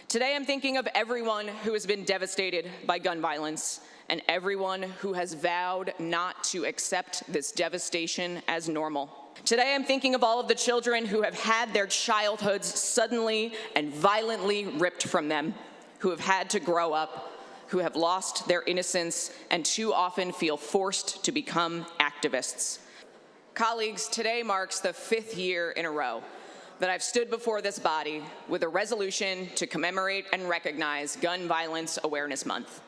Today I'm thinking of everyone who has been devastated by gun violence and everyone who has vowed not to accept this devastation as normal. Today I'm thinking of all of the children who have had their childhoods suddenly and violently ripped from them, who have had to grow up, who have lost their innocence and too often feel forced to become activists. Colleagues, today marks the 5th year in a row that I've stood before this body with a resolution to commemorate and recognize Gun Violence Awareness Month.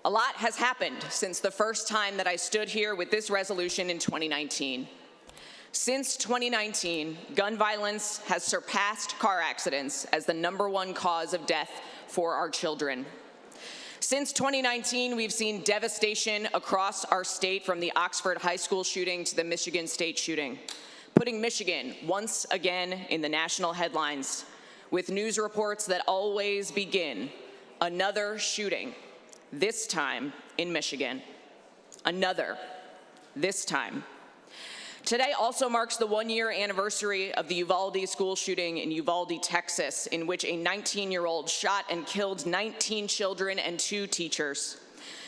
A lot has happened since the first time that I stood here with this resolution in 2019. Since 2019, gun violence has surpassed car accidents as the #1 cause of death for our children. Since 2019, we've seen devastation across our state, from the Oxford High School shooting to the Michigan State shooting, putting Michigan once again in the national headlines with news reports that always begin, another shooting, this time in Michigan. Another, this time. Today also marks the 1-year anniversary of the Uvalde school shooting in Uvalde, Texas, in which a 19-year-old shot and killed 19 children and 2 teachers.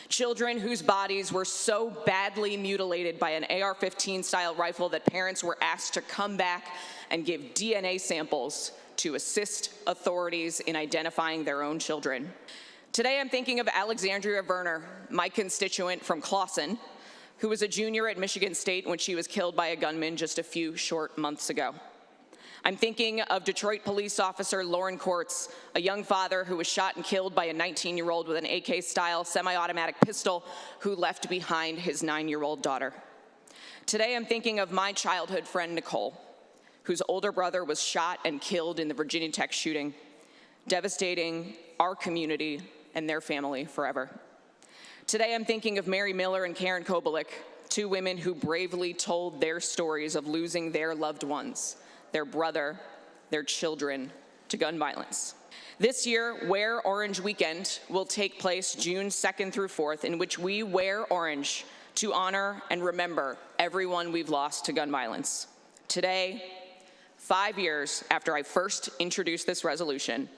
Children whose bodies were so badly mutilated by an AR-15 style rifle that parents were asked to come back and give DNA samples to assist authorities in identifying their own children. Today I'm thinking of Alexandria Verner, my constituent from Clawson, who was a junior at Michigan State when she was killed by a gunman just a few short months ago. I'm thinking of Detroit police officer Lauren Courts, a young father who was shot and killed by a 19-year-old with an AK-style semi-automatic pistol who left behind his 9-year-old daughter. Today I'm thinking of my childhood friend Nicole, whose older brother was shot and killed in the Virginia Tech shooting, devastating our community and their family forever. Today I'm thinking of Mary Miller and Karen Kobelik, 2 women who bravely told their stories of losing their loved ones, their brother, their children, to gun violence. This year, Wear Orange Weekend will take place June 2nd through 4th, in which we wear orange to honor and remember everyone we've lost to gun violence. Today, 5 years after I first introduced this resolution,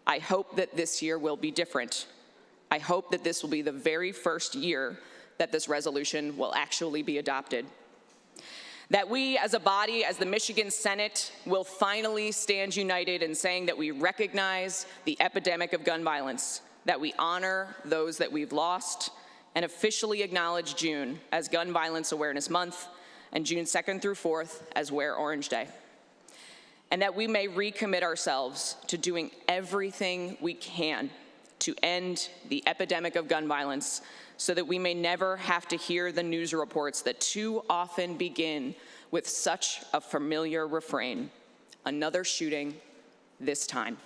I hope that this year will be different. I hope that this will be the very first year that this resolution will actually be adopted. That we as a body, as the Michigan Senate, will finally stand united in saying that we recognize the epidemic of gun violence, that we honor those that we've lost, and officially acknowledge June as Gun Violence Awareness Month and June 2nd through 4th as Wear Orange Day. And that we may recommit ourselves to doing everything we can to end the epidemic of gun violence so that we may never have to hear the news reports that too often begin with such a familiar refrain: another shooting, this time.